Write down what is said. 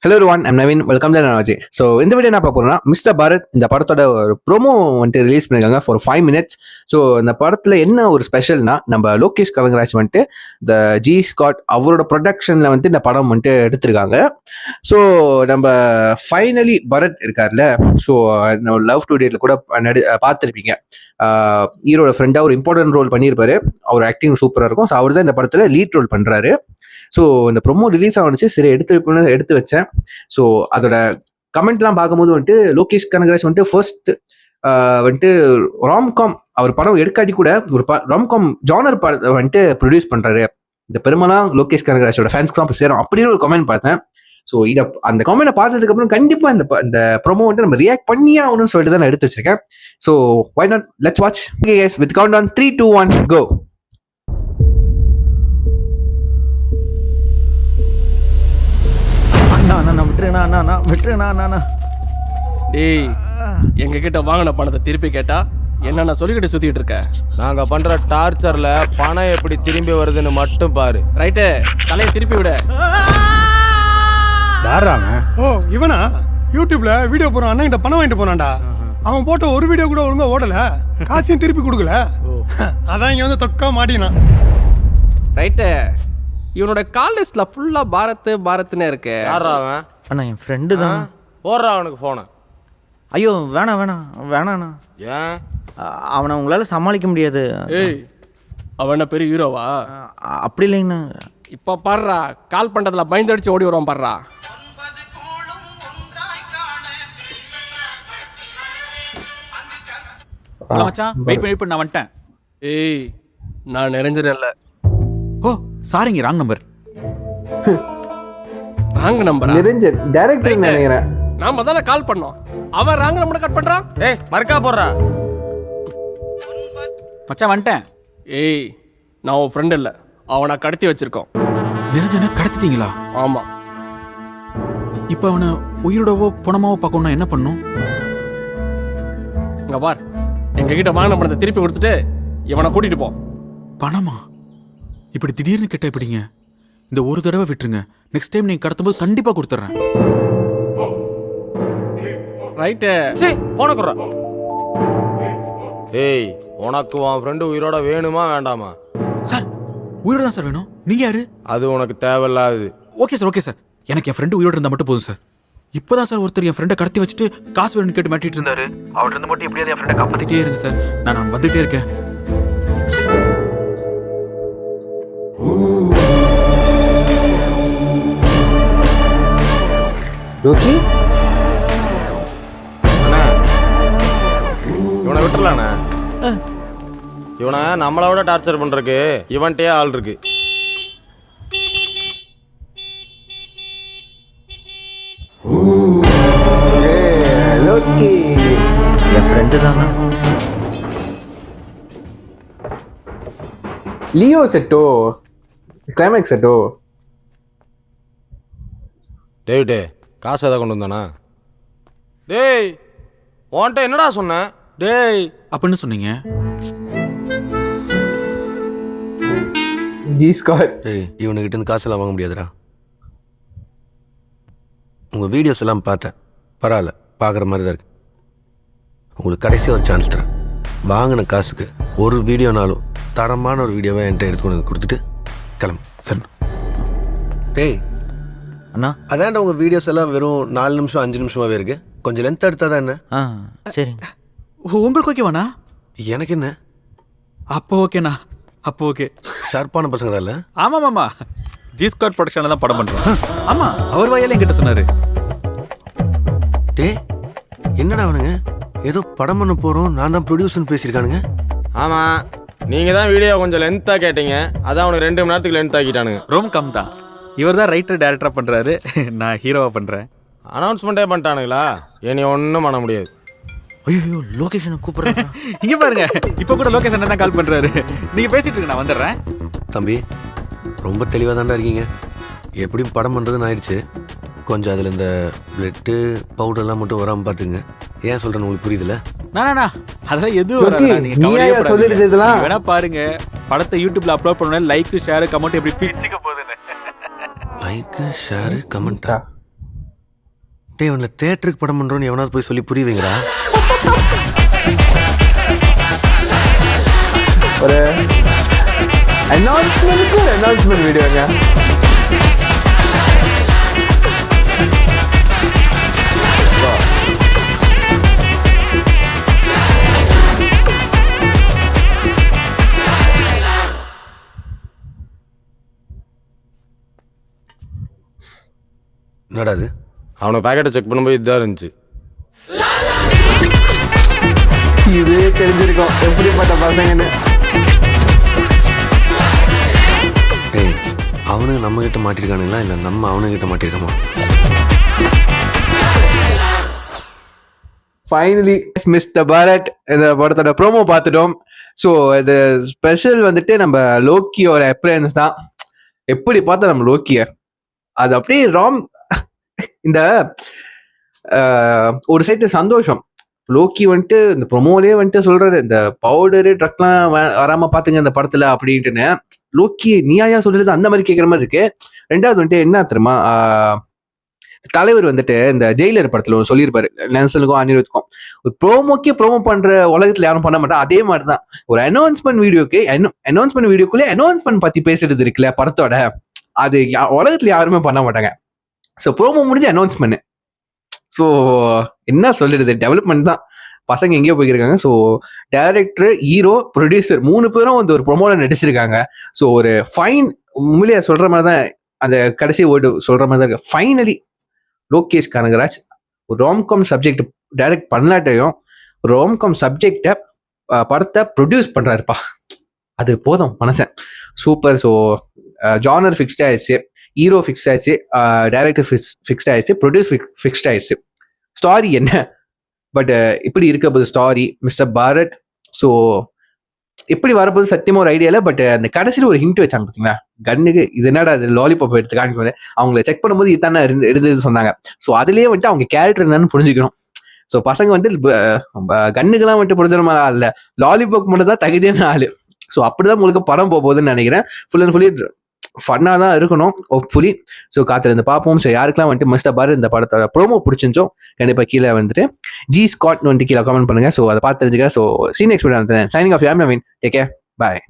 Hello one I'm Naveen welcome to Nazi. So இந்த video என்ன பார்க்க போறோம்னா மிஸ்டர் பாரத் இந்த படத்தோட ஒரு ப்ரோமோ வந்துட்டு ரிலீஸ் பண்ணியிருக்காங்க ஃபார் 5 minutes. ஸோ இந்த படத்தில் என்ன ஒரு ஸ்பெஷல்னா நம்ம லோகேஷ் கனகராஜ் வந்துட்டு இந்த ஜி ஸ்காட் அவரோட ப்ரொடக்ஷனில் வந்துட்டு இந்த படம் வந்துட்டு எடுத்திருக்காங்க. ஸோ நம்ம ஃபைனலி பரத் இருக்கார்ல, ஸோ லவ் டுடேல கூட பார்த்துருப்பீங்க. ஹீரோட ஃப்ரெண்டாக ஒரு இம்பார்ட்டன்ட் ரோல் பண்ணியிருப்பாரு. அவர் ஆக்டிங் சூப்பராக இருக்கும். ஸோ அவர் தான் இந்த படத்தில் லீட் ரோல் பண்ணுறாரு. ஸோ இந்த ப்ரொமோ ரிலீஸ் ஆகிச்சு, சரி எடுத்து வச்சேன். ஸோ அதோட கமெண்ட்லாம் பார்க்கும்போது வந்துட்டு லோகேஷ் கனகராஜ் வந்துட்டு ஃபர்ஸ்ட் வந்துட்டு ராம்காம் அவர் படம் எடுக்காட்டி கூட ஒரு ராம்காம் ஜானர் படத்தை வந்துட்டு ப்ரொடியூஸ் பண்ணுறாரு. இந்த பெருமைலாம் லோகேஷ் கனகராஜோட ஃபேன்ஸ்க்குலாம் போய் சேரும் அப்படின்னு ஒரு கமெண்ட் பார்த்தேன். ஸோ இதை அந்த கமெண்ட்டை பார்த்ததுக்கு அப்புறம் கண்டிப்பாக இந்த ப்ரோமோ வந்துட்டு நம்ம ரியாக்ட் பண்ணியே ஆகணும்னு சொல்லிட்டு தான் நான் எடுத்து வச்சிருக்கேன். So why not let's watch with count on 3, 2, 1 go. டேய், எங்க கிட்ட வாங்கின பணத்தை திருப்பி கேட்டா என்ன சொல்லிக்கிட்டு சுத்திட்டு இருக்க? நாங்க பண்ற டார்ச்சர்ல பணம் எப்படி திரும்பி வருதுன்னு மட்டும் பாரு. ரைட்டு, தலையை திருப்பி விட. ஓ இவனா யூடியூப்ல வீடியோ போறான், அண்ணன் கிட்ட பணம் வாங்கிட்டு போனான்டா. அவன் போட்ட ஒரு வீடியோ கூட ஒழுங்கா ஓடல, காசையும் திருப்பி கொடுக்கல. அதான் இங்க வந்து தொக்கா மாட்டினான். ரைட்டு, இவனோட கால் லிஸ்ட்ல ஃபுல்லா பாரத்னே இருக்கு. யாரா அவன்? அண்ணா என் ஃப்ரெண்டு தான். போடுறா அவனுக்கு போன. ஐயோ வேணாண்ணா. ஏன்? அவனை உங்களால சமாளிக்க முடியாது. ஏய், அவன் என்ன பெரிய ஹீரோவா? அப்படி இல்லைங்கண்ணா. இப்ப பாடுறா, கால் பண்றதுல பயந்து அடிச்சு ஓடி வருவான் பாடுறா. மச்சான் வெயிட் பண்ணி நான் வந்துட்டேன். ஏய், நான் நிறைஞ்சிடல. ஓ சாரிங்க, ராங் நம்பர். ராங் நம்பரா? நிரஞ்சன் டைரக்டர் நினைக்கிறேன். நாம தானே கால் பண்ணோம், அவன் ராங் நம்பரை கட் பண்றான். ஏய் மர்க்கா போடுறா. மச்சான் வந்துட்டேன். ஏய், நான் உன் ஃப்ரெண்ட் இல்ல, அவனை கடத்தி வச்சிருக்கோம். நிரஞ்சனை கடத்திட்டீங்களா? ஆமா. இப்போ அவனை உயிரோடவோ பணமாவோ பார்க்கணும்னா என்ன பண்ணும்? இங்க பார், எங்க கிட்ட வாங்கின பணத்தை திருப்பி கொடுத்துட்டு இவனை கூட்டிட்டு போ. பணமா? இப்படி திடீர்னு கேட்டா எப்படிங்க? இந்த ஒரு தடவை விட்டுருங்க, நெக்ஸ்ட் டைம் நீங்க கடத்தும்போது கண்டிப்பா கொடுத்துட்றேன். ரைட்டு. சீ போன குறா. ஏய், உனக்கு உன் ஃப்ரெண்டு உயிரோட வேணுமா வேண்டாமா? சார் உயிரோட தான் சார் வேணும். நீங்க யாரு? அது உனக்கு தேவையில்லாது. ஓகே சார், எனக்கு என் ஃப்ரெண்டு உயிரோட இருந்தா மட்டும் போதும் சார். இப்போதான் சார் ஒருத்தர் என் ஃப்ரெண்டை கடத்தி வச்சுட்டு காசு வேணும்னு கேட்டு மாட்டிட்டு இருந்தாரு. அவர்கிட்ட இருந்து மட்டும் எப்படியாவது என் ஃப்ரெண்டை காப்பாத்திட்டே இருங்க சார். நான் வந்துட்டே இருக்கேன். லோகி அண்ணா, இவனை விட்டுறலாண்ணா. இவனை நம்மளை விட டார்ச்சர் பண்றதுக்கு இவன்ட்டே ஆள் இருக்கு. லோகி என் ஃப்ரெண்டு தானா? லியோ செட்டோ, கிளைமேக்ஸ் செட்டோ. டேவிட்டே, காசு எதாவது கொண்டு வந்தானா? டேய், உன்கிட்ட என்னடா சொன்னேன்? டேய் அப்படின்னு சொன்னீங்க. G Scott. ஏய், இவனுக்கிட்ட இருந்து காசெல்லாம் வாங்க முடியாதுடா. உங்கள் வீடியோஸ் எல்லாம் பார்த்தேன், பரவாயில்ல, பார்க்குற மாதிரி தான் இருக்கு. உங்களுக்கு கடைசி ஒரு சான்ஸ் தரேன். வாங்கின காசுக்கு ஒரு வீடியோனாலும் தரமான ஒரு வீடியோவை என்கிட்ட எடுத்துக்கொண்டு வந்து கொடுத்துட்டு கிளம்பு. சார் டேய் அண்ணா. அதான்டா உங்கள் வீடியோஸ் எல்லாம் வெறும் 4 நிமிஷம் 5 நிமிஷமாகவே இருக்கு. கொஞ்சம் லென்த்தாக எடுத்தால் தான் என்ன? சரிங்க. உங்களுக்கு ஓகேவாண்ணா? எனக்கு என்ன, அப்போ ஓகேண்ணா, அப்போ ஓகே. ஷார்ப்பான பசங்க தான் இல்லை? ஆமாம், ஜி ஸ்காட் ப்ரொடக்ஷனில் தான் படம் பண்ணுறோம். ஆமாம், அவர் வாயாலே என்கிட்ட சொன்னார். டேய் என்னடா அவனுங்க ஏதோ படம் பண்ண போகிறோம், நான் தான் ப்ரொடியூசர்னு பேசியிருக்கானுங்க. ஆமாம், நீங்கள் தான் வீடியோ கொஞ்சம் லென்த்தாக கேட்டீங்க, அதான் அவனுக்கு 2 மணி நேரத்துக்கு லென்த் ஆக்கிட்டானுங்க. ரோம் கம் தான். இவர் தான் ரைட்டர் டைரக்டராக பண்ணுறாரு, நான் ஹீரோவாக பண்ணுறேன். அனௌன்ஸ்மெண்ட்டே பண்ணிட்டானுங்களா? இனி ஒன்றும் பண்ண முடியாது. ஐயோ லொகேஷனை கூப்பிட்றேன். இங்கே பாருங்க, இப்போ கூட லொகேஷன் தான் கால் பண்ணுறாரு. நீங்கள் பேசிட்டு இருங்க, நான் வந்துடுறேன். தம்பி ரொம்ப தெளிவாக தான்டா இருக்கீங்க. எப்படியும் படம் பண்ணுறதுன்னு ஆயிடுச்சு. கொஞ்சம் அதில் இந்த பிளட்டு பவுடர்லாம் மட்டும் வராமல் பார்த்துங்க. ஏன் சொல்கிறேன்னு உங்களுக்கு புரியுதுல்ல? நானா அதெல்லாம் எதுவும் வராதுடா, நீங்க கவலையே சொல்லிட்டு இதெல்லாம் வேணா பாருங்க. படத்தை யூடியூப்ல அப்லோட் பண்ணா லைக் ஷேர் கமெண்ட் எப்படி பிச்சுக்க போகுதுன்னு. லைக் ஷேர் கமெண்டா? டேய் இவனில் தேட்டருக்கு படம் பண்ணுறோன்னு எவனாவது போய் சொல்லி புரியுவீங்களா? ஒரு அனௌன்ஸ்மெண்ட் வீடியோங்க. என்னடா அது? அவனை பேக்கெட்டை செக் பண்ணும்போது இதுதான் இருந்துச்சு. இதே தெரிஞ்சிருக்கோம் எப்படிப்பட்ட பசங்கன்னு. டேய் அவனுங்க நம்ம கிட்ட மாட்டிருக்கானுங்களா இல்லை நம்ம அவனுங்கிட்ட மாட்டிருக்கோமா? ஃபைனலி மிஸ்டர் பாரத் இந்த படத்தோட ப்ரோமோ பார்த்துட்டோம். ஸோ இது ஸ்பெஷல் வந்துட்டு நம்ம லோக்கியோட அப்பியரன்ஸ் தான். எப்படி பார்த்தா நம்ம லோக்கிய அது அப்படியே இந்த ஒரு சைடு சந்தோஷம். லோக்கி வந்துட்டு இந்த ப்ரொமோலயே வந்துட்டு சொல்றாரு இந்த பவுடரு ட்ரக்லாம் வராம பாத்துங்க இந்த படத்துல அப்படின்ட்டுன்னு. லோக்கி நீயா சொல்றது அந்த மாதிரி கேட்குற மாதிரி இருக்கு. ரெண்டாவது வந்துட்டு என்ன தெரியுமா, தலைவர் வந்துட்டு இந்த ஜெயிலர் படத்துல சொல்லியிருப்பாரு நெல்சனுக்கும் அனிருத்துக்கும், ஒரு ப்ரோமோ பண்ற உலகத்துல யாரும் பண்ண மாட்டா. அதே மாதிரிதான் ஒரு அனௌன்ஸ்மெண்ட் வீடியோக்குள்ளே அனௌன்ஸ்மெண்ட் பத்தி பேசுறது இருக்குல்ல படத்தோட, அது உலகத்துல யாருமே பண்ண மாட்டாங்க. ஸோ ப்ரோமோ முடிஞ்சு அனௌன்ஸ்மெண்ட். ஸோ என்ன சொல்லிடுது, டெவலப்மெண்ட் தான். பசங்க எங்கேயோ போயிருக்காங்க. ஸோ டைரக்டர், ஹீரோ, ப்ரொடியூசர் 3 பேரும் வந்து ஒரு ப்ரொமோல நடிச்சிருக்காங்க. ஸோ ஒரு ஃபைன் உண்மையிலேயே சொல்ற மாதிரி தான், அந்த கடைசி வேர்டு சொல்ற மாதிரி தான் இருக்கு. ஃபைனலி லோகேஷ் கனகராஜ் ஒரு ரோம்காம் சப்ஜெக்ட் டைரக்ட் பண்ணலாட்டையும் ரோம்காம் சப்ஜெக்டை படத்தை ப்ரொடியூஸ் பண்றாருப்பா. அது போதும் மனசன் சூப்பர். ஸோ ஜானர் ஃபிக்ஸ்ட் ஆயிடுச்சு, ஹீரோ ஃபிக்ஸ் ஆயிடுச்சு, டைரக்டர் ஃபிக்ஸ்ட் ஆயிடுச்சு, ப்ரொடியூஸ் ஃபிக்ஸ்ட் ஆயிடுச்சு. ஸ்டாரி என்ன பட் இப்படி இருக்க போது ஸ்டாரி மிஸ்டர் பாரத். ஸோ எப்படி வரப்போது சத்தியமா ஒரு ஐடியா இல்லை. பட் அந்த கடைசியில் ஒரு ஹிண்ட் வச்சாங்க பார்த்தீங்களா, கன்னுக்கு இது என்னடா அது லாலிபாப் எடுத்து காணிக்க அவங்களை செக் பண்ணும்போது இதுதானே இருந்தது சொன்னாங்க. ஸோ அதுலேயே வந்துட்டு அவங்க கேரக்டர் என்னன்னு புரிஞ்சுக்கணும். ஸோ பசங்க வந்து கன்னுக்கெல்லாம் வந்துட்டு புரிஞ்சுற மாதிரி ஆள் இல்லை, லாலிபாப் மட்டும் தான் தகுதியான ஆள். ஸோ அப்படிதான் உங்களுக்கு படம் போகுதுன்னு நினைக்கிறேன். ஃபுல் அண்ட் ஃபுல்லி ஃபன்னாக தான் இருக்கணும் ஹோப்ஃபுல்லி. ஸோ காத்திருந்து பார்ப்போம். ஸோ யாருக்கெல்லாம் வந்துட்டு மிஸ்டர் பாரத் இந்த படத்தோட ப்ரோமோ பிடிச்சிருந்தோ கண்டிப்பாக கீழே வந்துட்டு ஜி ஸ்காட் வந்துட்டு கீழே கமெண்ட் பண்ணுங்க. ஸோ அதை பார்த்து தெரிஞ்சுக்கிறேன். So scene experience signing off I'm Naveen. Take care, bye.